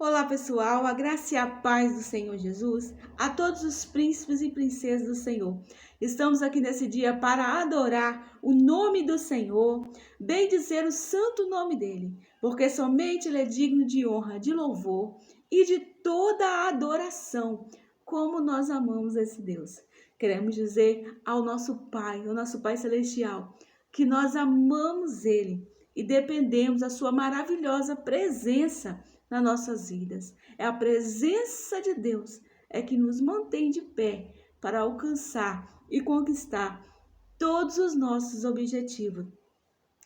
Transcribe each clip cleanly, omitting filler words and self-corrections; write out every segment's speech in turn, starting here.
Olá pessoal, a graça e a paz do Senhor Jesus, a todos os príncipes e princesas do Senhor. Estamos aqui nesse dia para adorar o nome do Senhor, bem dizer o santo nome dele, porque somente ele é digno de honra, de louvor e de toda a adoração, como nós amamos esse Deus. Queremos dizer ao nosso Pai Celestial, que nós amamos ele e dependemos da sua maravilhosa presença nas nossas vidas. É a presença de Deus que nos mantém de pé para alcançar e conquistar todos os nossos objetivos.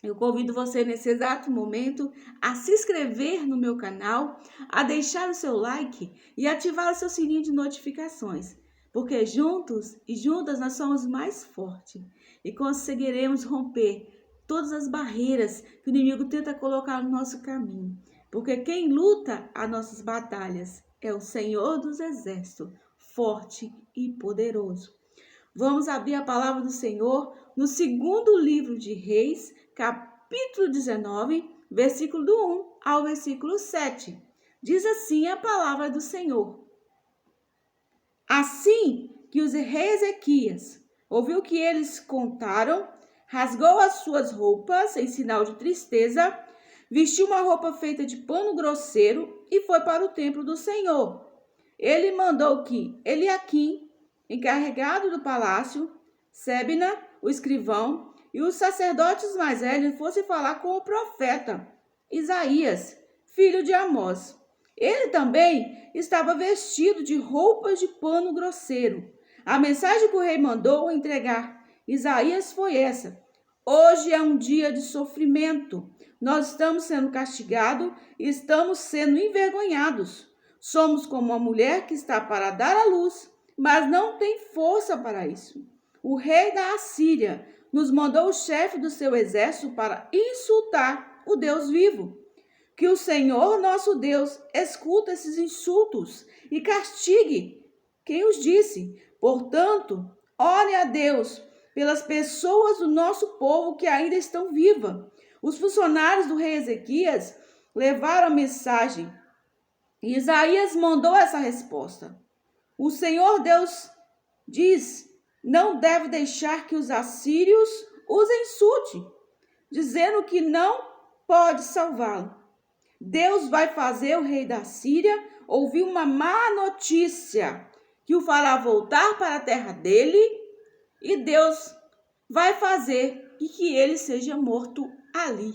Eu convido você nesse exato momento a se inscrever no meu canal, a deixar o seu like e ativar o seu sininho de notificações, porque juntos e juntas nós somos mais fortes e conseguiremos romper todas as barreiras que o inimigo tenta colocar no nosso caminho. Porque quem luta as nossas batalhas é o Senhor dos Exércitos, forte e poderoso. Vamos abrir a palavra do Senhor no segundo livro de Reis, capítulo 19, versículo do 1 ao versículo 7. Diz assim a palavra do Senhor. Assim que o rei Ezequias ouviu o que eles contaram, rasgou as suas roupas em sinal de tristeza, vestiu uma roupa feita de pano grosseiro e foi para o templo do Senhor. Ele mandou que Eliaquim, encarregado do palácio, Sebna, o escrivão, e os sacerdotes mais velhos fossem falar com o profeta Isaías, filho de Amós. Ele também estava vestido de roupas de pano grosseiro. A mensagem que o rei mandou entregar Isaías foi essa: hoje é um dia de sofrimento. Nós estamos sendo castigados e estamos sendo envergonhados. Somos como uma mulher que está para dar à luz, mas não tem força para isso. O rei da Assíria nos mandou o chefe do seu exército para insultar o Deus vivo. Que o Senhor nosso Deus escuta esses insultos e castigue quem os disse. Portanto, ore a Deus pelas pessoas do nosso povo que ainda estão vivas. Os funcionários do rei Ezequias levaram a mensagem e Isaías mandou essa resposta. O Senhor Deus diz: não deve deixar que os assírios os insultem, dizendo que não pode salvá-lo. Deus vai fazer o rei da Síria ouvir uma má notícia que o fará voltar para a terra dele, e Deus vai fazer que ele seja morto ali.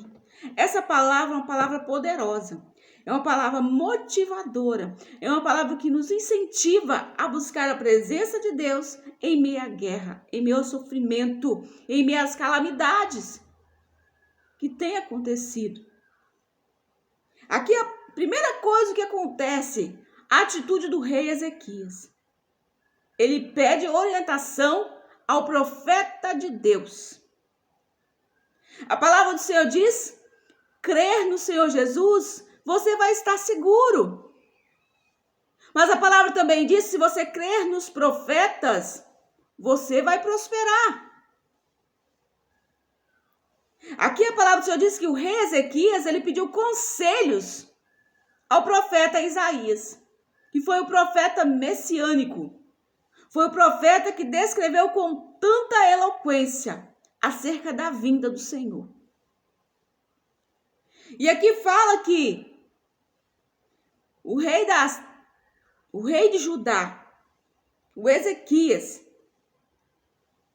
Essa palavra é uma palavra poderosa, é uma palavra motivadora, é uma palavra que nos incentiva a buscar a presença de Deus em meio à guerra, em meio ao sofrimento, em meio às calamidades que tem acontecido. Aqui a primeira coisa que acontece, a atitude do rei Ezequias. Ele pede orientação ao profeta de Deus. A palavra do Senhor diz: crer no Senhor Jesus, você vai estar seguro. Mas a palavra também diz: se você crer nos profetas, você vai prosperar. Aqui a palavra do Senhor diz que o rei Ezequias, ele pediu conselhos ao profeta Isaías, que foi o profeta messiânico. Foi o profeta que descreveu com tanta eloquência acerca da vinda do Senhor. E aqui fala que o rei de Judá, o Ezequias,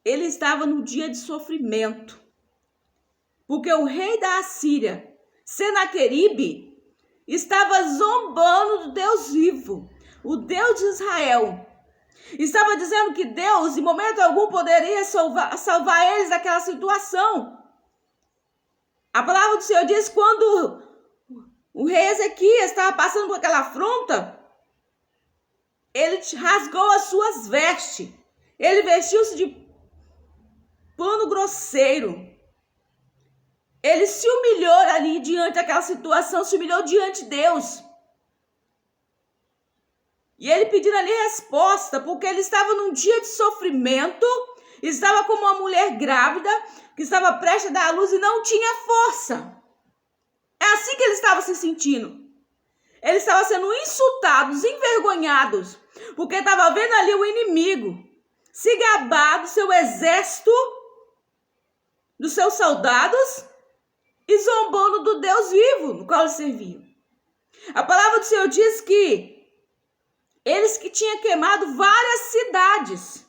ele estava no dia de sofrimento, porque o rei da Assíria, Senaqueribe, estava zombando do Deus vivo, o Deus de Israel. Estava dizendo que Deus, em momento algum, poderia salvar eles daquela situação. A palavra do Senhor diz: quando o rei Ezequias estava passando por aquela afronta, ele rasgou as suas vestes. Ele vestiu-se de pano grosseiro. Ele se humilhou ali diante daquela situação, se humilhou diante de Deus. E ele pedindo ali resposta, porque ele estava num dia de sofrimento, estava como uma mulher grávida, que estava prestes a dar à luz e não tinha força. É assim que ele estava se sentindo. Eles estavam sendo insultados, envergonhados, porque estava vendo ali o inimigo se gabar do seu exército, dos seus soldados, e zombando do Deus vivo no qual eles serviam. A palavra do Senhor diz que eles que tinham queimado várias cidades,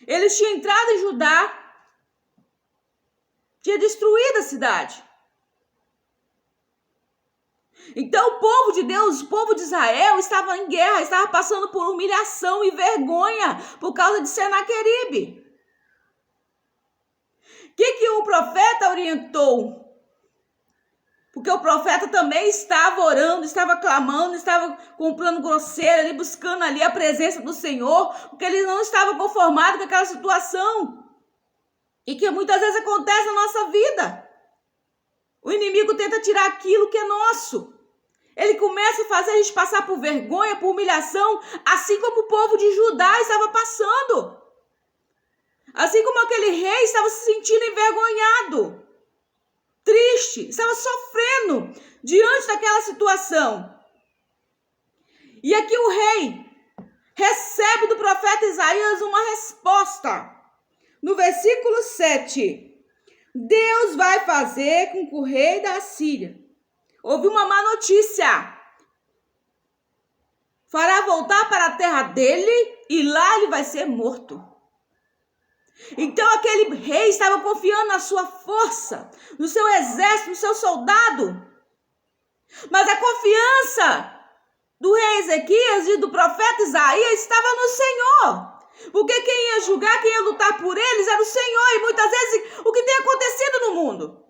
eles tinham entrado em Judá, tinha destruído a cidade. Então o povo de Deus, o povo de Israel estava em guerra, estava passando por humilhação e vergonha por causa de Senaqueribe. O que o profeta orientou? Porque o profeta também estava orando, estava clamando, estava comprando grosseira ali, buscando ali a presença do Senhor, porque ele não estava conformado com aquela situação. E que muitas vezes acontece na nossa vida. O inimigo tenta tirar aquilo que é nosso. Ele começa a fazer a gente passar por vergonha, por humilhação, assim como o povo de Judá estava passando. Assim como aquele rei estava se sentindo envergonhado, triste, estava sofrendo diante daquela situação. E aqui o rei recebe do profeta Isaías uma resposta. No versículo 7, Deus vai fazer com que o rei da Assíria ouviu uma má notícia. Fará voltar para a terra dele e lá ele vai ser morto. Então aquele rei estava confiando na sua força, no seu exército, no seu soldado. Mas a confiança do rei Ezequias e do profeta Isaías estava no Senhor. Porque quem ia julgar, quem ia lutar por eles era o Senhor. E muitas vezes o que tem acontecido no mundo?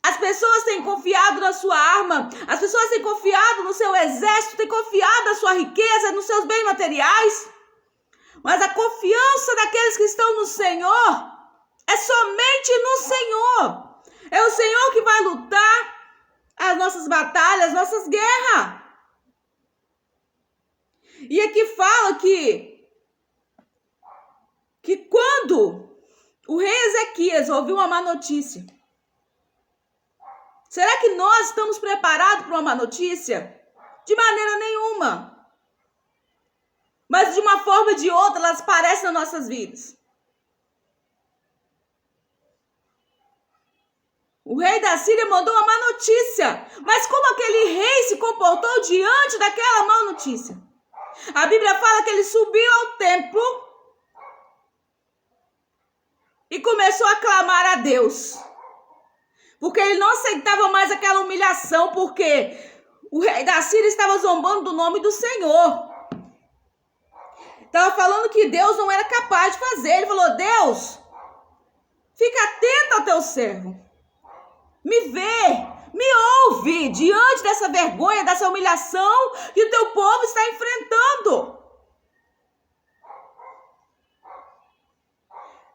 As pessoas têm confiado na sua arma, as pessoas têm confiado no seu exército, têm confiado na sua riqueza, nos seus bens materiais. Mas a confiança daqueles que estão no Senhor é somente no Senhor. É o Senhor que vai lutar as nossas batalhas, as nossas guerras. E aqui fala que quando o rei Ezequias ouviu uma má notícia, será que nós estamos preparados para uma má notícia? De maneira nenhuma. Mas de uma forma ou de outra, elas aparecem nas nossas vidas. O rei da Síria mandou uma má notícia. Mas como aquele rei se comportou diante daquela má notícia? A Bíblia fala que ele subiu ao templo e começou a clamar a Deus. Porque ele não aceitava mais aquela humilhação, porque o rei da Síria estava zombando do nome do Senhor. Estava falando que Deus não era capaz de fazer. Ele falou: Deus, fica atento ao teu servo. Me vê, me ouve diante dessa vergonha, dessa humilhação que o teu povo está enfrentando.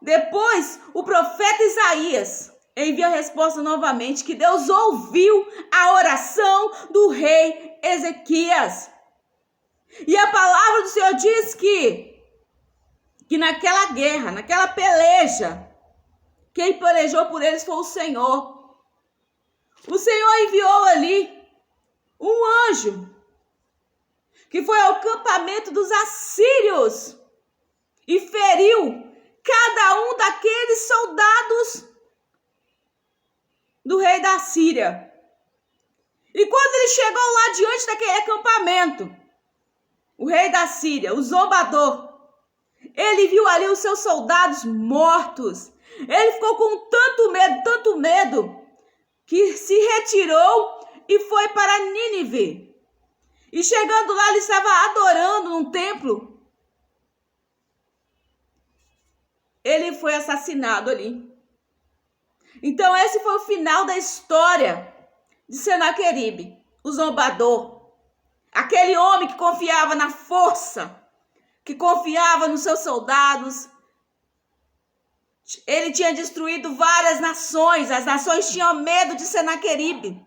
Depois, o profeta Isaías envia a resposta novamente, que Deus ouviu a oração do rei Ezequias. E a palavra do Senhor diz que naquela guerra, naquela peleja, quem pelejou por eles foi o Senhor. O Senhor enviou ali um anjo que foi ao acampamento dos assírios e feriu cada um daqueles soldados do rei da Síria. E quando ele chegou lá diante daquele acampamento, o rei da Síria, o zombador, ele viu ali os seus soldados mortos. Ele ficou com tanto medo, que se retirou e foi para Nínive. E chegando lá, ele estava adorando num templo. Ele foi assassinado ali. Então esse foi o final da história de Senaqueribe, o zombador. Aquele homem que confiava na força, que confiava nos seus soldados. Ele tinha destruído várias nações. As nações tinham medo de Senaqueribe.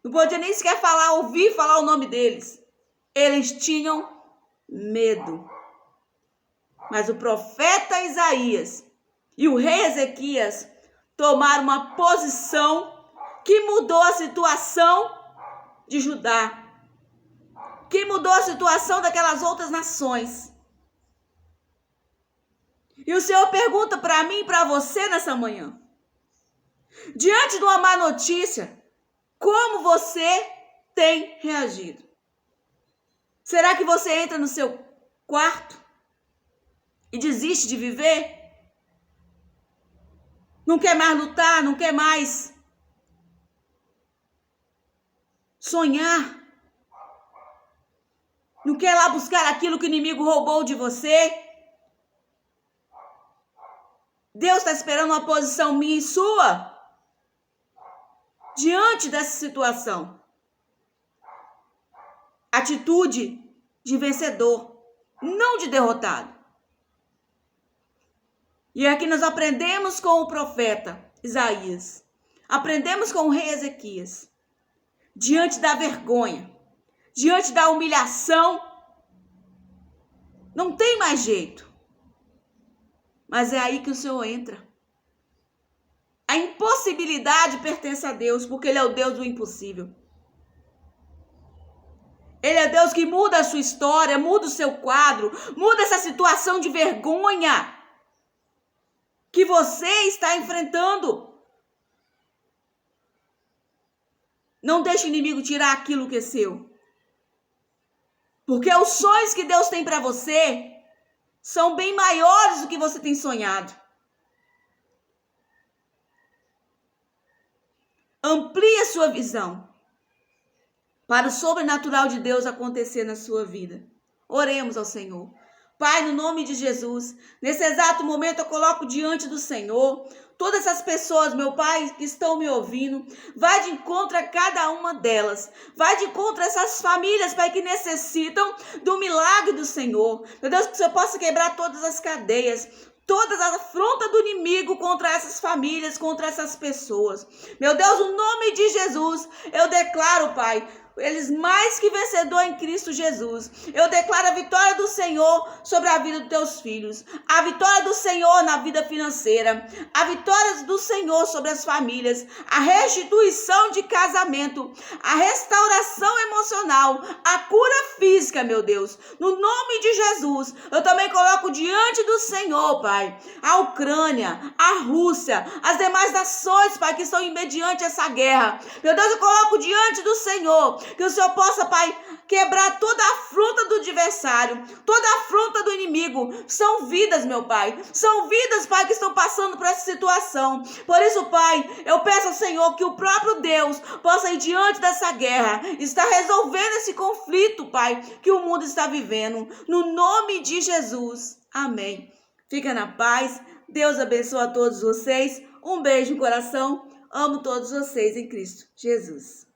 Não podia nem sequer ouvir falar o nome deles. Eles tinham medo. Mas o profeta Isaías e o rei Ezequias tomaram uma posição que mudou a situação de Judá. que mudou a situação daquelas outras nações. E o Senhor pergunta para mim e para você nessa manhã. Diante de uma má notícia, como você tem reagido? Será que você entra no seu quarto e desiste de viver? Não quer mais lutar, não quer mais sonhar? Não quer lá buscar aquilo que o inimigo roubou de você? Deus está esperando uma posição minha e sua diante dessa situação. Atitude de vencedor, não de derrotado. E aqui nós aprendemos com o profeta Isaías. Aprendemos com o rei Ezequias. Diante da vergonha, diante da humilhação, não tem mais jeito. Mas é aí que o Senhor entra. A impossibilidade pertence a Deus, porque Ele é o Deus do impossível. Ele é Deus que muda a sua história, muda o seu quadro, muda essa situação de vergonha que você está enfrentando. Não deixe o inimigo tirar aquilo que é seu. Porque os sonhos que Deus tem para você são bem maiores do que você tem sonhado. Amplie a sua visão para o sobrenatural de Deus acontecer na sua vida. Oremos ao Senhor. Pai, no nome de Jesus, nesse exato momento eu coloco diante do Senhor todas essas pessoas, meu Pai, que estão me ouvindo. Vai de encontro a cada uma delas. Vai de encontro a essas famílias, Pai, que necessitam do milagre do Senhor. Meu Deus, que o Senhor possa quebrar todas as cadeias, todas as afrontas do inimigo contra essas famílias, contra essas pessoas. Meu Deus, no nome de Jesus, eu declaro, Pai, eles mais que vencedor em Cristo Jesus. Eu declaro a vitória do Senhor sobre a vida dos teus filhos. A vitória do Senhor na vida financeira. A vitória do Senhor sobre as famílias. A restituição de casamento. A restauração emocional. A cura física, meu Deus. No nome de Jesus, eu também coloco diante do Senhor, Pai, a Ucrânia, a Rússia, as demais nações, Pai, que estão mediante essa guerra. Meu Deus, eu coloco diante do Senhor que o Senhor possa, Pai, quebrar toda a afronta do adversário, toda a afronta do inimigo. São vidas, meu Pai. São vidas, Pai, que estão passando por essa situação. Por isso, Pai, eu peço ao Senhor que o próprio Deus possa ir diante dessa guerra, estar resolvendo esse conflito, Pai, que o mundo está vivendo. No nome de Jesus. Amém. Fica na paz. Deus abençoe a todos vocês. Um beijo no coração. Amo todos vocês em Cristo Jesus.